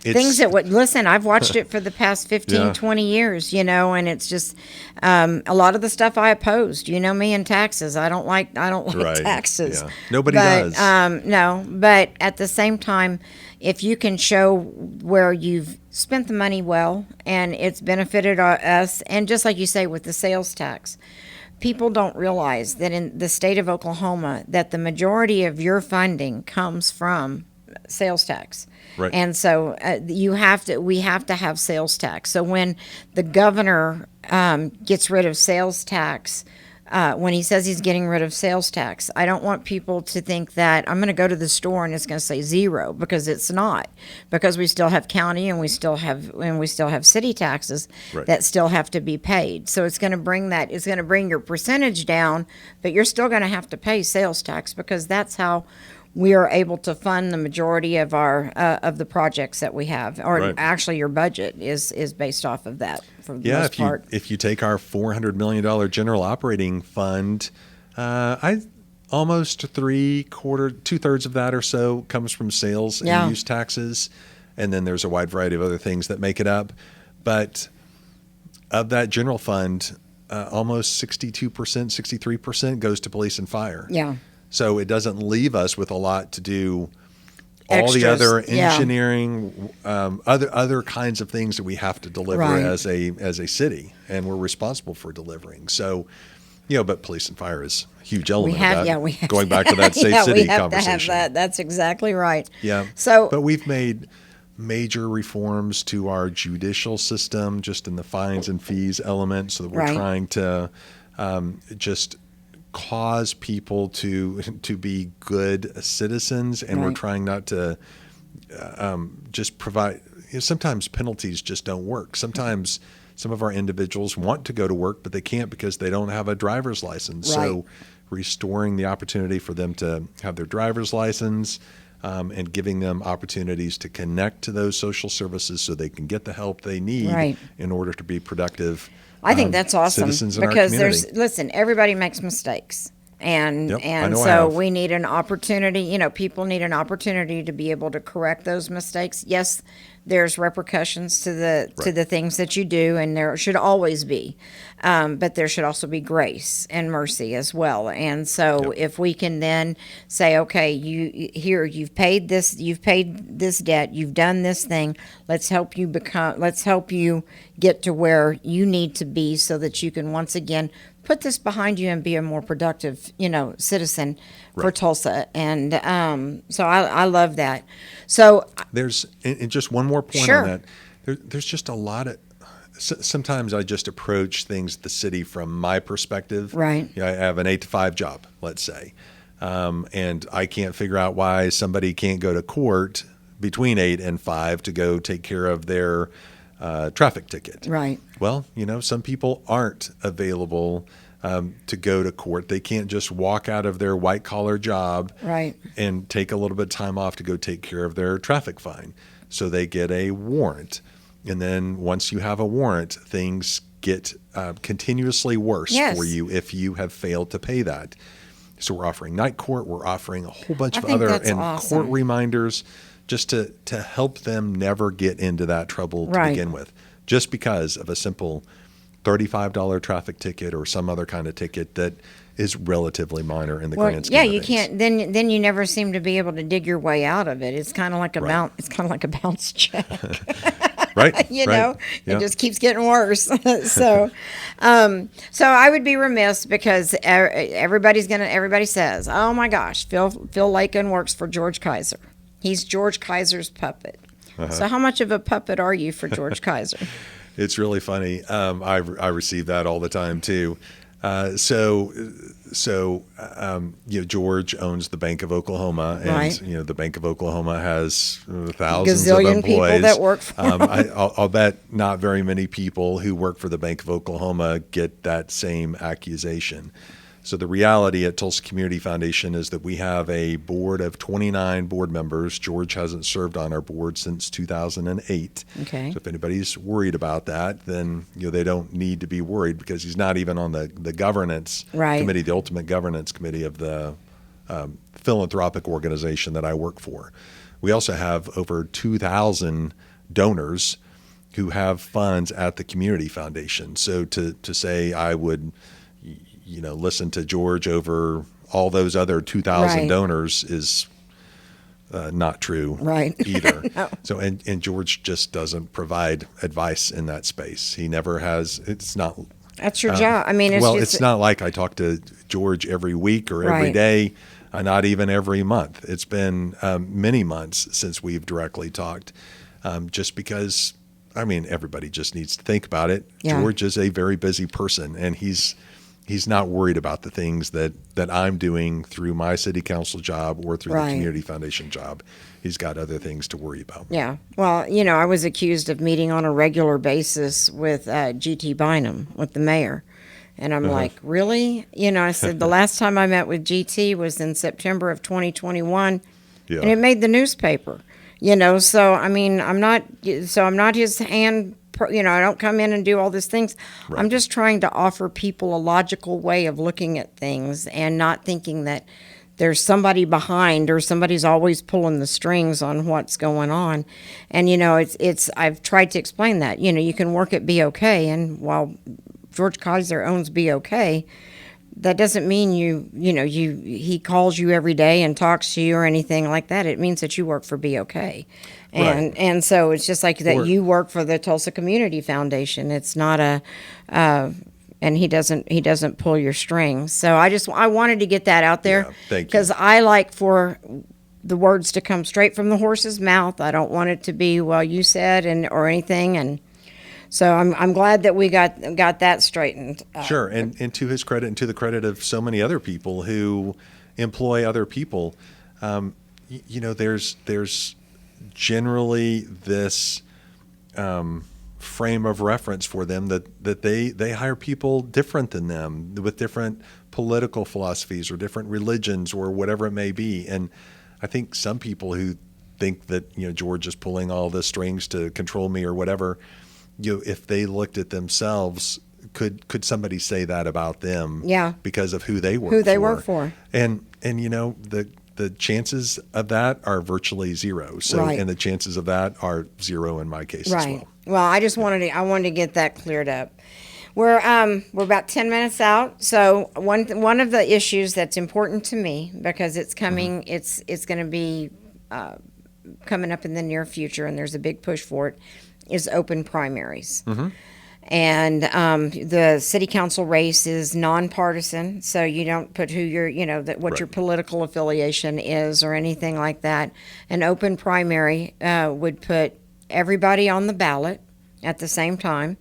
It's, Things that would listen, I've watched it for the past 15, Yeah. 20 years, and it's just a lot of the stuff I opposed. You know me and taxes. I don't like Right. taxes. Yeah. Nobody but, does. No, but at the same time, if you can show where you've spent the money well and it's benefited us, and just like you say with the sales tax, people don't realize that in the state of Oklahoma that the majority of your funding comes from sales tax. Right. And so we have to have sales tax. So when the governor gets rid of sales tax, when he says he's getting rid of sales tax, I don't want people to think that I'm going to go to the store and it's going to say zero, because it's not. Because we still have county and we still have city taxes Right. that still have to be paid. So it's going to bring your percentage down, but you're still going to have to pay sales tax, because that's how we are able to fund the majority of our of the projects that we have, or Right. actually your budget is based off of that for the Yeah, most part. if you take our $400 million general operating fund, almost 2/3 of that or so comes from sales and Yeah. use taxes, and then there's a wide variety of other things that make it up. But of that general fund, almost 62%, 63% goes to police and fire. Yeah. So it doesn't leave us with a lot to do all the Extras, other yeah. engineering, other kinds of things that we have to deliver Right. as a city, and we're responsible for delivering. So, but police and fire is a huge element of that. Going back to that safe yeah, city we have conversation. to have that. That's exactly right. Yeah. So, but we've made major reforms to our judicial system, just in the fines and fees element, so that we're Right. trying to just cause people to be good citizens, and we're Right. trying not to just provide. Sometimes penalties just don't work. Sometimes some of our individuals want to go to work, but they can't because they don't have a driver's license. Right. So restoring the opportunity for them to have their driver's license, and giving them opportunities to connect to those social services so they can get the help they need Right. in order to be productive. I think that's awesome, citizens in our because community. listen, everybody makes mistakes. And Yep, I and know I so have. we need an opportunity, people need an opportunity to be able to correct those mistakes. Yes, there's repercussions to Right. the things that you do, and there should always be. But there should also be grace and mercy as well. And so Yep. if we can then say, okay, you've paid this debt, you've done this thing, let's help you get to where you need to be so that you can once again put this behind you and be a more productive, citizen for Right. Tulsa. And so I love that. So There's and just one more point Sure. on that. There's just a lot of. Sometimes I just approach things the city from my perspective. Right. I have an 8 to 5 job, let's say, and I can't figure out why somebody can't go to court between 8 and 5 to go take care of their traffic ticket. Right. Well, some people aren't available to go to court. They can't just walk out of their white collar job Right. and take a little bit of time off to go take care of their traffic fine. So they get a warrant. And then once you have a warrant, things get continuously worse Yes. for you if you have failed to pay that. So we're offering night court. We're offering a whole bunch I of think other that's and awesome. court reminders just to help them never get into that trouble to Right. begin with. Just because of a simple $35 traffic ticket or some other kind of ticket that is relatively minor in the grand scheme yeah, of you things. can't. Then you never seem to be able to dig your way out of it. It's kind of like a Right. It's kind of like a bounce check. Right. you right. know, Yeah. it just keeps getting worse. so, so I would be remiss because everybody says, "Oh my gosh, Phil Lakin works for George Kaiser. He's George Kaiser's puppet." So how much of a puppet are you for George Kaiser? It's really funny. I receive that all the time too. George owns the Bank of Oklahoma, and Right. the Bank of Oklahoma has thousands Gazillion of people employees that work for I'll bet not very many people who work for the Bank of Oklahoma get that same accusation. So the reality at Tulsa Community Foundation is that we have a board of 29 board members. George hasn't served on our board since 2008. Okay. So if anybody's worried about that, then they don't need to be worried because he's not even on the governance Right. committee, the ultimate governance committee of the philanthropic organization that I work for. We also have over 2,000 donors who have funds at the Community Foundation. So to say I would listen to George over all those other 2,000 Right. donors is not true Right. either. No. So, and George just doesn't provide advice in that space. He never has. It's not. That's your job. I mean, It's not like I talk to George every week or every Right. day, not even every month. It's been many months since we've directly talked, just because, everybody just needs to think about it. Yeah. George is a very busy person, and he's not worried about the things that I'm doing through my city council job or through Right. the community foundation job. He's got other things to worry about. Yeah. Well, I was accused of meeting on a regular basis with G.T. Bynum, with the mayor. And I'm like, really? I said, the last time I met with G.T. was in September of 2021, Yeah. and it made the newspaper. So, I'm not his hand. I don't come in and do all these things. Right. I'm just trying to offer people a logical way of looking at things and not thinking that there's somebody behind or somebody's always pulling the strings on what's going on. And, I've tried to explain that, you can work at BOK, and while George Kaiser owns BOK, that doesn't mean he calls you every day and talks to you or anything like that. It means that you work for BOK. And Right. and so it's just like that Or- you work for the Tulsa Community Foundation. It's not and he doesn't pull your strings. So I wanted to get that out there. Yeah, thank you. Because I like for the words to come straight from the horse's mouth. I don't want it to be, well, you said or anything. And so I'm glad that we got that straightened. Sure, and to his credit and to the credit of so many other people who employ other people, there's generally this frame of reference for them that they hire people different than them with different political philosophies or different religions or whatever it may be. And I think some people who think that George is pulling all the strings to control me or whatever, if they looked at themselves could somebody say that about them? Yeah. Because of who they work Who they work for. And the chances of that are virtually zero. So Right. and the chances of that are zero in my case as Right. well. Well, I wanted to get that cleared up. We're about 10 minutes out. So one of the issues that's important to me, because it's coming, it's going to be coming up in the near future, and there's a big push for it, is open primaries. And the city council race is nonpartisan, so you don't put who your, what your Right. political affiliation is or anything like that. An open primary would put everybody on the ballot at the same time.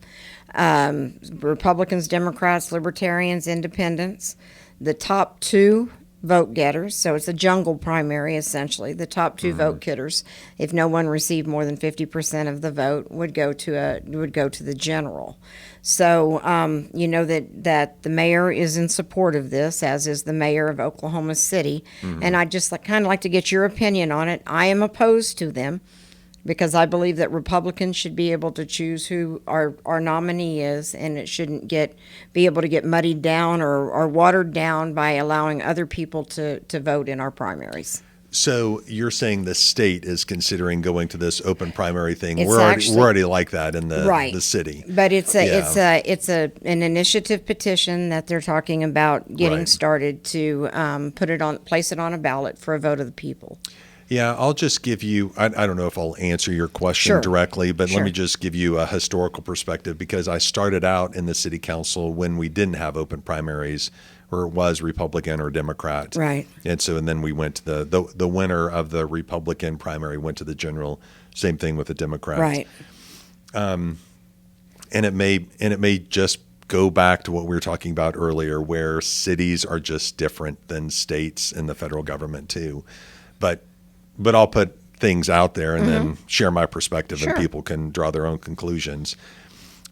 Republicans, Democrats, Libertarians, Independents, the top two vote getters. So it's a jungle primary, essentially. The top two vote getters, if no one received more than 50% of the vote, would go to the general. So that the mayor is in support of this, as is the mayor of Oklahoma City. And I'd just kind of like to get your opinion on it. I am opposed to them, because I believe that Republicans should be able to choose who our nominee is, and it shouldn't be able to get muddied down or watered down by allowing other people to vote in our primaries. So you're saying the state is considering going to this open primary thing. It's We're actually- already like that in the Right. the city. But it's Yeah. an initiative petition that they're talking about getting Right. started to place it on a ballot for a vote of the people. Yeah, I'll just give you, I don't know if I'll answer your question Sure. directly, but Sure. let me just give you a historical perspective, because I started out in the city council when we didn't have open primaries, where it was Republican or Democrat. Right. And then we went to the winner of the Republican primary went to the general, same thing with the Democrat. Right. And it may just go back to what we were talking about earlier, where cities are just different than states and the federal government too. But I'll put things out there and then share my perspective, Sure. and people can draw their own conclusions.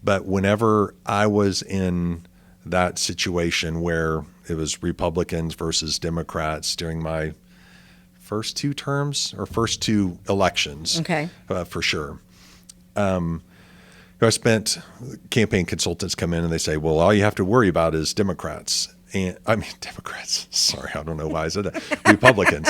But whenever I was in that situation where it was Republicans versus Democrats during my first two terms or first two elections, Okay. For sure. I spent, campaign consultants come in and they say, well, all you have to worry about is Democrats. And I mean, Democrats, sorry, I don't know why I said that, Republicans.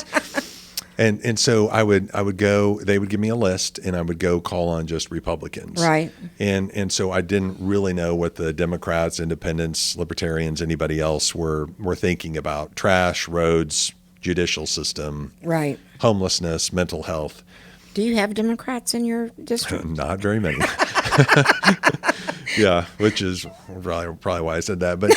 And so I would go, they would give me a list, and I would go call on just Republicans. Right. And so I didn't really know what the Democrats, Independents, Libertarians, anybody else were thinking about. Trash, roads, judicial system, Right. homelessness, mental health. Do you have Democrats in your district? Not very many. Yeah, which is probably why I said that. But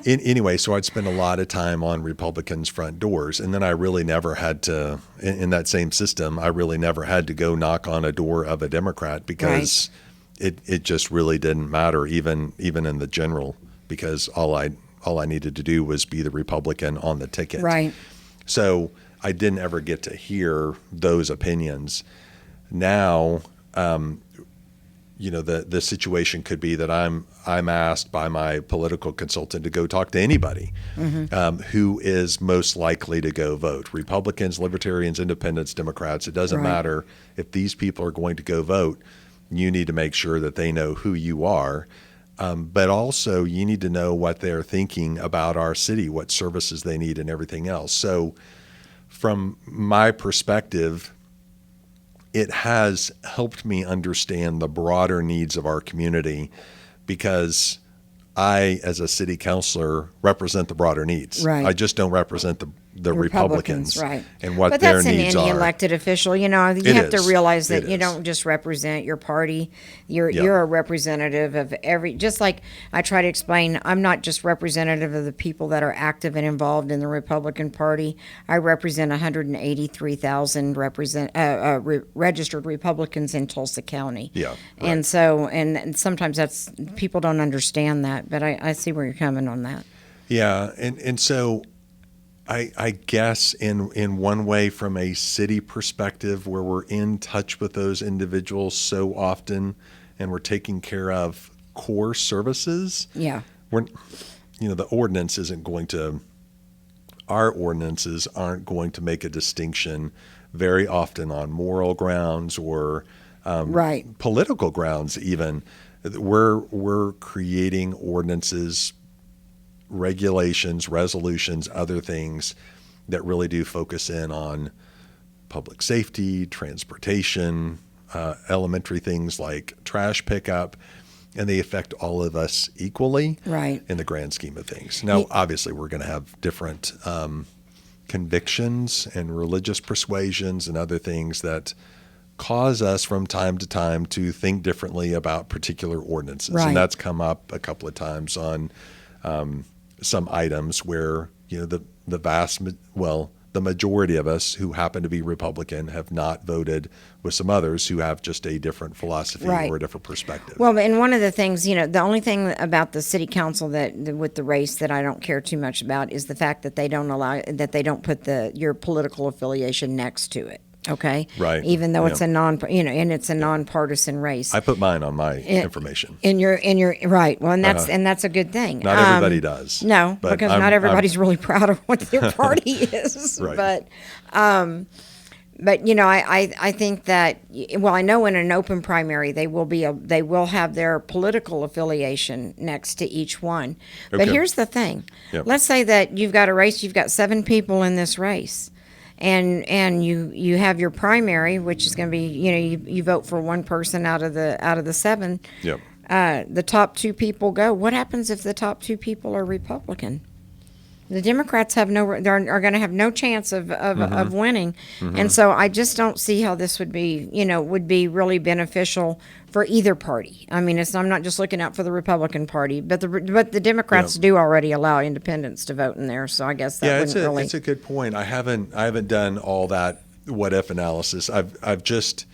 anyway, so I'd spend a lot of time on Republicans' front doors. And then I really never had to, in that same system, I really never had to go knock on a door of a Democrat, because it just really didn't matter, even in the general, because all I needed to do was be the Republican on the ticket. Right. So I didn't ever get to hear those opinions. Now, the situation could be that I'm asked by my political consultant to go talk to anybody who is most likely to go vote. Republicans, Libertarians, Independents, Democrats. It doesn't Right. matter if these people are going to go vote. You need to make sure that they know who you are. But also you need to know what they're thinking about our city, what services they need, and everything else. So from my perspective, it has helped me understand the broader needs of our community, because I, as a city councilor, represent the broader needs. Right. I just don't represent the Republicans, right? and what but their that's needs in any are. elected official. You have to is. realize that It you is. don't just represent your party. You're Yeah. you're a representative of every. Just like I try to explain, I'm not just representative of the people that are active and involved in the Republican Party. I represent 183,000 registered Republicans in Tulsa County. Yeah, And right. so, and sometimes people don't understand that, but I see where you're coming on that. Yeah, and so I guess in one way, from a city perspective, where we're in touch with those individuals so often, and we're taking care of core services. Yeah. The ordinance isn't going to. Our ordinances aren't going to make a distinction very often on moral grounds or Right. political grounds even. We're creating ordinances, regulations, resolutions, other things that really do focus in on public safety, transportation, elementary things like trash pickup, and they affect all of us equally Right. in the grand scheme of things. Now, obviously, we're going to have different convictions and religious persuasions and other things that cause us from time to time to think differently about particular ordinances. Right. And that's come up a couple of times on some items where, the majority of us who happen to be Republican have not voted with some others who have just a different philosophy Right. or a different perspective. Well, and one of the things, the only thing about the city council with the race that I don't care too much about is the fact that they don't put your political affiliation next to it. Okay. Right. Even though it's Yeah. and it's a nonpartisan race. I put mine on my information. In your right. Well, and that's a good thing. Not everybody does. No, but because not everybody's really proud of what their party is. Right. But I think that, well, I know in an open primary they will have their political affiliation next to each one. But Okay. here's the thing. Yep. Let's say that you've got a race, you've got 7 people in this race. And you have your primary, which is going to be, you vote for one person out of the 7. Yep. The top 2 people go. What happens if the top 2 people are Republican? The Democrats are going to have no chance of winning, and so I just don't see how this would be really beneficial for either party. I mean, I'm not just looking out for the Republican Party, but the Democrats do already allow independents to vote in there, so I guess that wouldn't really. It's a good point. I haven't done all that what if analysis. I've just,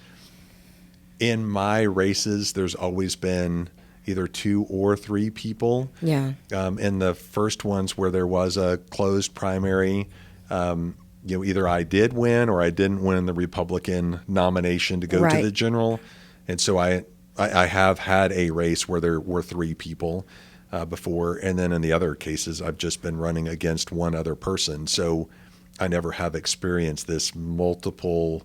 in my races, there's always been either 2 or 3 people. Yeah. In the first ones where there was a closed primary, either I did win or I didn't win the Republican nomination to go to Right. the general. And so I have had a race where there were 3 people before. And then in the other cases, I've just been running against one other person. So I never have experienced this multiple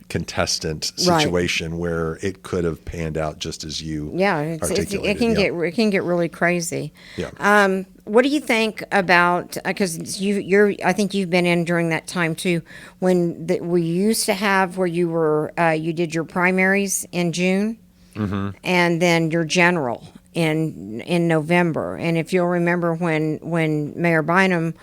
contestant situation where it could have panned out just as you articulated. It can get really crazy. Yeah. What do you think about, because I think you've been in during that time too, when we used to have where you did your primaries in June, and then your general in November. And if you'll remember when Mayor Bynum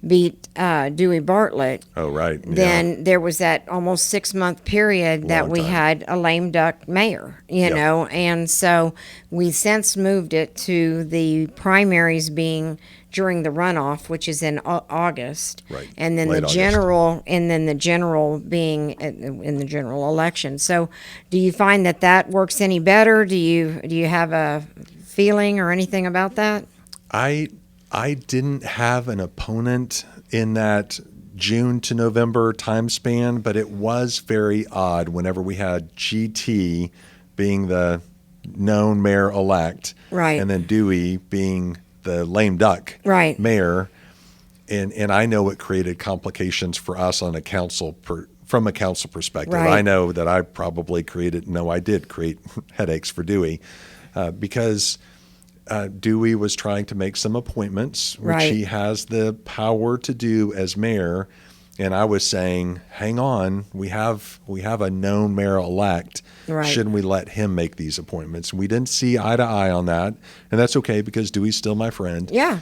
beat Dewey Bartlett, Oh, right. then there was that almost 6-month period that Long we time. had a lame duck mayor, and so we since moved it to the primaries being during the runoff, which is in August, Right. and then Late the August. general being in the general election. So, do you find that works any better? Do you have a feeling or anything about that? I didn't have an opponent in that June to November time span, but it was very odd whenever we had GT being the known mayor-elect, Right. and then Dewey being the lame duck Right. mayor. And I know it created complications for us on a council from a council perspective. Right. I know that I did create headaches for Dewey because Dewey was trying to make some appointments, which Right. he has the power to do as mayor. And I was saying, hang on, we have a known mayor-elect. Right. Shouldn't we let him make these appointments? And we didn't see eye to eye on that. And that's okay because Dewey's still my friend. Yeah.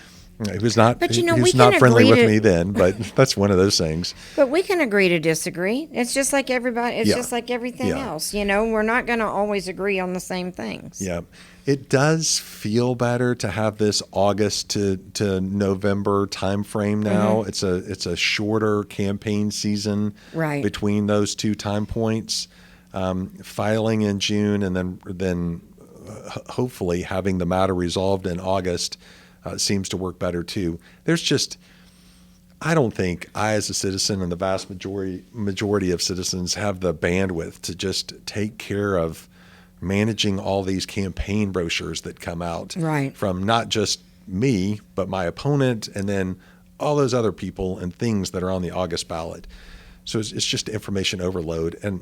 He was not, But, he we was can not friendly agree with to- me then, but that's one of those things. But we can agree to disagree. It's just like everybody. It's Yeah. just like everything Yeah. else. We're not going to always agree on the same things. Yeah. It does feel better to have this August to November time frame now. Mm-hmm. It's a shorter campaign season Right. between those 2 time points. Filing in June and then hopefully having the matter resolved in August seems to work better too. I don't think I, as a citizen, and the vast majority of citizens have the bandwidth to just take care of managing all these campaign brochures that come out Right. from not just me, but my opponent, and then all those other people and things that are on the August ballot. So it's just information overload. And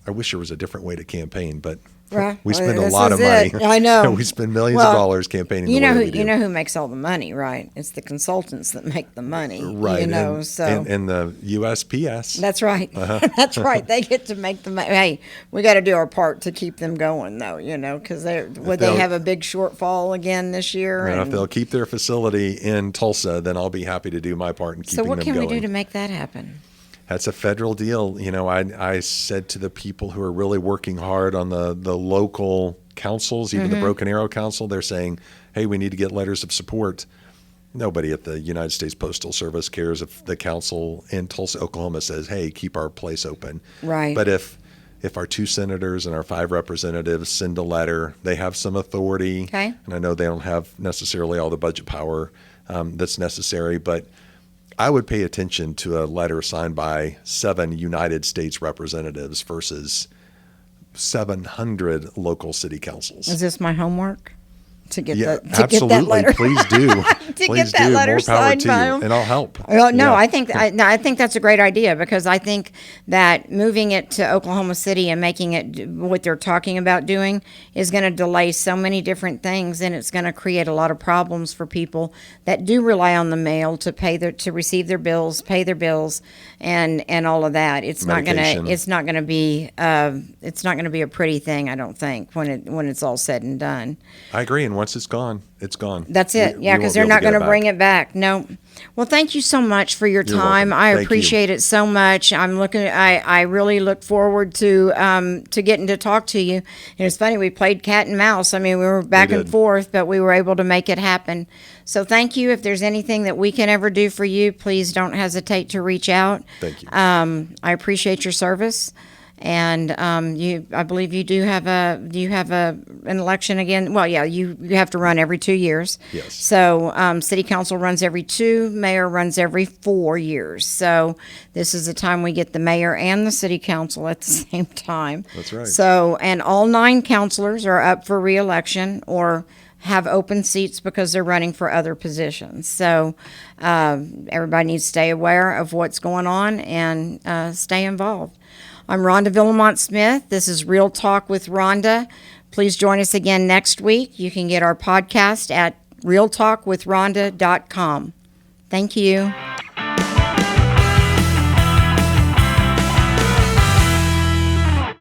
I wish there was a different way to campaign, but Right. we spend a This lot of is money. it. I know. We spend millions Well, of dollars campaigning. You the way know that who we do. you know who makes all the money, right? It's the consultants that make the money. Right. You know, and, so and the USPS. that's right. Uh-huh. That's right. They get to make the money. Hey, we got to do our part to keep them going, though. You know, because they they'll- have a big shortfall again this year. And if And they'll keep their facility in Tulsa, then I'll be happy to do my part in keeping so, them what can going. we do to make that happen? That's a federal deal. You know, I said to the people who are really working hard on the local councils, even the Broken Arrow Council, they're saying, hey, we need to get letters of support. Nobody at the United States Postal Service cares if the council in Tulsa, Oklahoma says, hey, keep our place open. Right. But if our 2 senators and our 5 representatives send a letter, they have some authority. Okay. And I know they don't have necessarily all the budget power that's necessary, but I would pay attention to a letter signed by 7 United States representatives versus 700 local city councils. Is this my homework to get absolutely. get that letter? Please do. Please get that do. letter More power signed to by you, them. and I'll help. Well, no, Yeah. I think that's a great idea, because I think that moving it to Oklahoma City and making it what they're talking about doing is going to delay so many different things, and it's going to create a lot of problems for people that do rely on the mail to receive their bills, pay their bills, and all of that. It's Medication. not going to be a pretty thing, I don't think, when it's all said and done. I agree. And once it's gone, it's gone. That's it. Yeah, we because won't they're be not able going to get bring it back. No. Well, thank you so much for your You're time. welcome. I Thank you. appreciate it so much. I really look forward to getting to talk to you. And it's funny, we played cat and mouse. I mean, we were back and did. forth, but we were able to make it happen. So thank you. If there's anything that we can ever do for you, please don't hesitate to reach out. Thank you. I appreciate your service. And I believe you do have an election again. Well, yeah, you have to run every 2 years. Yes. So city council runs every 2, mayor runs every 4 years. So this is the time we get the mayor and the city council at the same time. That's right. So, and all 9 councilors are up for reelection or have open seats because they're running for other positions. So everybody needs to stay aware of what's going on and stay involved. I'm Ronda Villamont Smith. This is Real Talk with Ronda. Please join us again next week. You can get our podcast at realtalkwithronda.com. Thank you.